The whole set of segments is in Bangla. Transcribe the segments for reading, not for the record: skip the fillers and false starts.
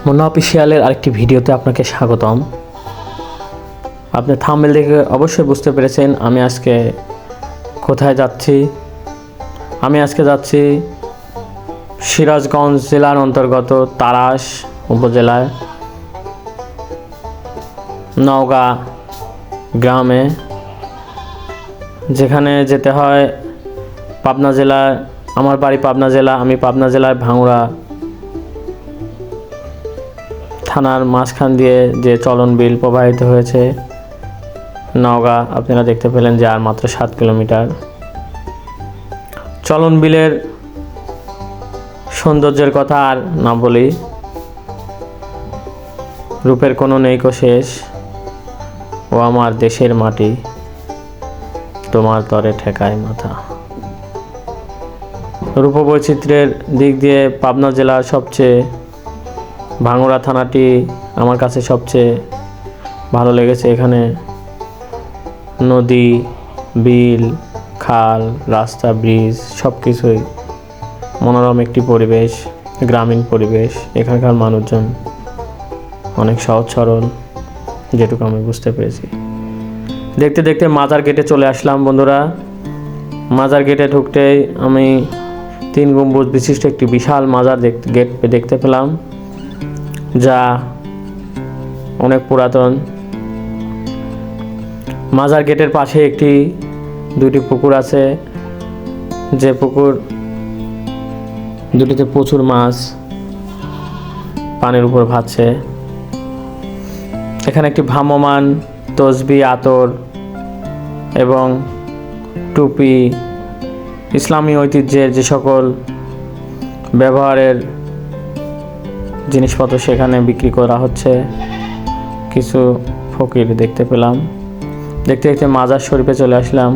মুন্না অফিসিয়ালের আরেকটি ভিডিওতে আপনাকে স্বাগতম। আপনি থাম্বনেল দেখে অবশ্যই বুঝতে পেরেছেন আমি আজকে কোথায় যাচ্ছি। আমি আজকে যাচ্ছি সিরাজগঞ্জ জেলার অন্তর্গত তাড়াশ উপজেলায় নওগাঁ গ্রামে, যেখানে যেতে হয় পাবনা জেলায়। আমার বাড়ি পাবনা জেলা, আমি পাবনা জেলার ভাঙড়া থানার মাঝখান দিয়ে যে চলন বিল প্রবাহিত হয়েছে নওগাঁ, আপনারা দেখতে পেলেন যে আর মাত্র 7 কিলোমিটার। চলন বিলের সৌন্দর্যের কথা আর না বলি, রূপের কোনো নেই কো শেষ। ও আমার দেশের মাটি, তোমার তরে ঠেকায় মাথা। রূপবৈচিত্র্যের দিক দিয়ে পাবনা জেলার সবচেয়ে ভাঙড়া থানাটি আমার কাছে সবচেয়ে ভালো লেগেছে। এখানে নদী, বিল, খাল, রাস্তা, ব্রিজ সব কিছুই মনোরম একটি পরিবেশ, গ্রামীণ পরিবেশ। এখানকার মানুষজন অনেক সহজ সরল, যেটুকু আমি বুঝতে পেরেছি। দেখতে দেখতে মাজার গেটে চলে আসলাম বন্ধুরা। মাজার গেটে ঢুকতেই আমি 3 গম্বুজ বিশিষ্ট একটি বিশাল মাজার গেট দেখতে পেলাম, যা অনেক পুরাতন। মাজার গেটের পাশে দুটি পুকুর আছে, যে পুকুর দুটিতে প্রচুর মাছ পানির উপর ভাসছে। এখানে একটি ভ্রাম্যমান তসবি, আতর এবং টুপি, ইসলামী ঐতিহ্যের যে সকল ব্যবহারের জিনিসপত্র সেখানে বিক্রি করা হচ্ছে। কিছু ফকির দেখতে পেলাম। দেখতে দেখতে মাজার শরীফে চলে আসলাম।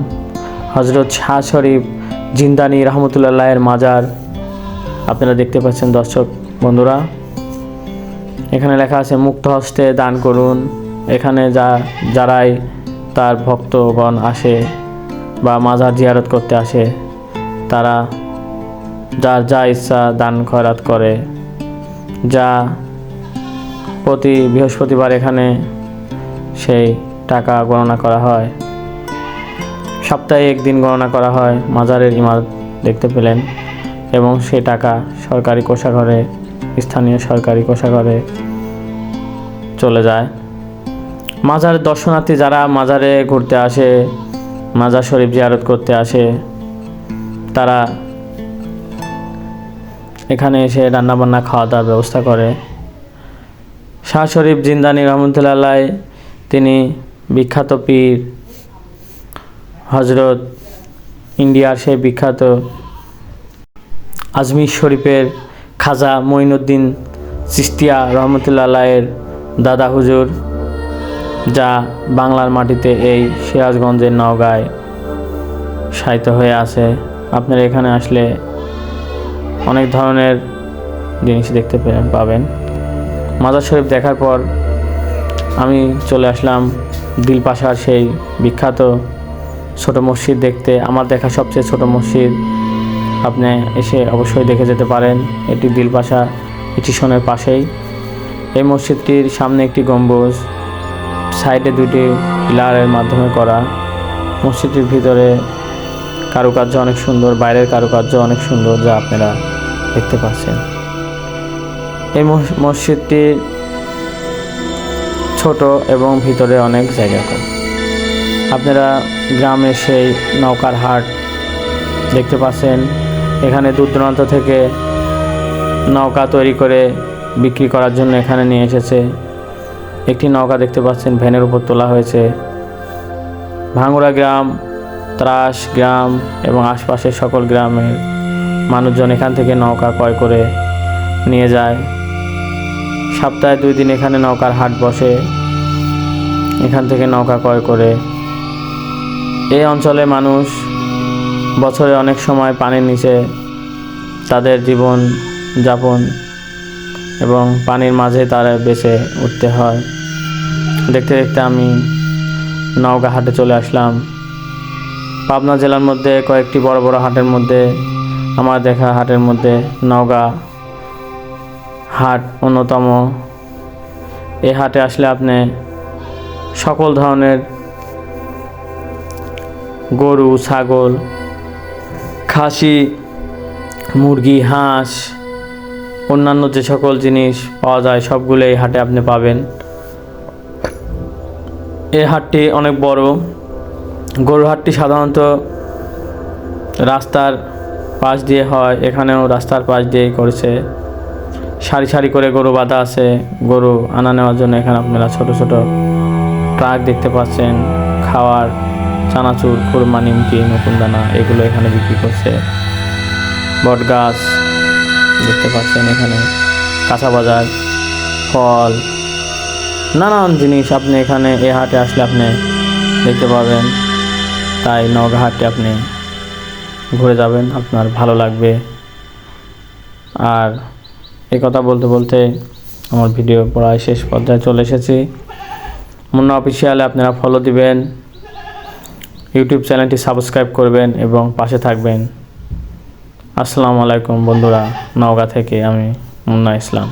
হজরত শাহ শরীফ জিন্দানি রহমতুল্লাহের মাজার আপনারা দেখতে পাচ্ছেন দর্শক বন্ধুরা। এখানে লেখা আছে মুক্ত হস্তে দান করুন। এখানে যারাই তার ভক্তগণ আসে বা মাজার জিয়ারত করতে আসে, তারা যার যা ইচ্ছা দান খয়রাত করে। যা প্রতি বৃহস্পতিবার এখানে সেই টাকা গণনা করা হয়, সপ্তাহে 1 দিন গণনা করা হয়। মাজারের ইমারত দেখতে পেলেন, এবং সেই টাকা সরকারি কোষাগারে, স্থানীয় সরকারি কোষাগারে চলে যায়। মাজার দর্শনার্থী যারা মাজারে ঘুরতে আসে, মাজার শরীফ জিয়ারত করতে আসে, তারা এখানে এসে রান্নাবান্না খাওয়া দাওয়ার ব্যবস্থা করে। শাহ শরীফ জিন্দানি রহমতুল্লাহ, তিনি বিখ্যাত পীর হজরত ইন্ডিয়ার সেই বিখ্যাত আজমির শরীফের খাজা মঈনুদ্দিন চিশতিয়া রহমতুল্লাহের দাদা হুজুর, যা বাংলার মাটিতে এই সিরাজগঞ্জের নওগাঁয় শায়িত হয়ে আছে। আপনারা এখানে আসলে অনেক ধরনের জিনিস দেখতে পাবেন। মাজার শরীফ দেখার পর আমি চলে আসলাম দিলপাশার সেই বিখ্যাত ছোট মসজিদ দেখতে। আমার দেখা সবচেয়ে ছোট মসজিদ, আপনি এসে অবশ্যই দেখে যেতে পারেন। এটি দিলপাশা স্টেশনের পাশেই। এই মসজিদটির সামনে একটি গম্বুজ, সাইডে 2টি পিলারের মাধ্যমে করা। মসজিদটির ভিতরে কারুকার্য অনেক সুন্দর, বাইরের কারুকার্য অনেক সুন্দর, যা আপনারা দেখতে পাচ্ছেন। এই মসজিদটি ছোট এবং ভিতরে অনেক জায়গা কম। আপনারা গ্রামে সেই নৌকার হাট দেখতে পাচ্ছেন। এখানে দূর দূরান্ত থেকে নৌকা তৈরি করে বিক্রি করার জন্য এখানে নিয়ে এসেছে। একটি নৌকা দেখতে পাচ্ছেন ভ্যানের উপর তোলা হয়েছে। ভাঙড়া গ্রাম, ত্রাস গ্রাম এবং আশপাশের সকল গ্রামের মানুষজন এখান থেকে নৌকা ক্রয় করে নিয়ে যায়। সপ্তাহে 2 দিন এখানে নৌকার হাট বসে। এখান থেকে নৌকা ক্রয় করে এই অঞ্চলে মানুষ বছরে অনেক সময় পানির নিচে তাদের জীবন যাপন, এবং পানির মাঝে তারা বেঁচে উঠতে হয়। দেখতে দেখতে আমি নওগাঁ হাটে চলে আসলাম। পাবনা জেলার মধ্যে কয়েকটি বড় বড় হাটের মধ্যে আমার দেখা হাটের মধ্যে নওগাঁ হাট অন্যতম। এই হাটে আসলে আপনি সকল ধরনের গরু, ছাগল, খাসি, মুরগি, হাঁস, অন্যান্য যে সকল জিনিস পাওয়া যায় সবগুলো এই হাটে আপনি পাবেন। এই হাটটি অনেক বড়। গরুর হাটটি সাধারণত রাস্তার পাশ দিয়ে হয়, এখানেও রাস্তার পাশ দিয়েই করেছে। সারি সারি করে গরু বাঁধা আছে। গরু আনা নেওয়ার জন্য এখানে আপনারা ছোট ছোট ট্রাক দেখতে পাচ্ছেন। খাওয়ার চানাচুর, খুরমা, নিমকি, নতুন দানা এগুলো এখানে বিক্রি করছে। বট গাছ দেখতে পাচ্ছেন এখানে, কাঁচা বাজার, ফল, নানান জিনিস আপনি এখানে এ হাটে আসলে আপনি দেখতে পাবেন। তাই নওগাঁ হাটে আপনি ঘুরে যাবেন, আপনার ভালো লাগবে। আর এই কথা বলতে বলতে আমার ভিডিও প্রায় শেষ পর্যায়ে চলে এসেছি। মুন্না অফিসিয়ালে আপনারা ফলো দিবেন, ইউটিউব চ্যানেলটি সাবস্ক্রাইব করবেন এবং পাশে থাকবেন। আসসালামু আলাইকুম বন্ধুরা, নওগাঁ থেকে আমি মুন্না ইসলাম।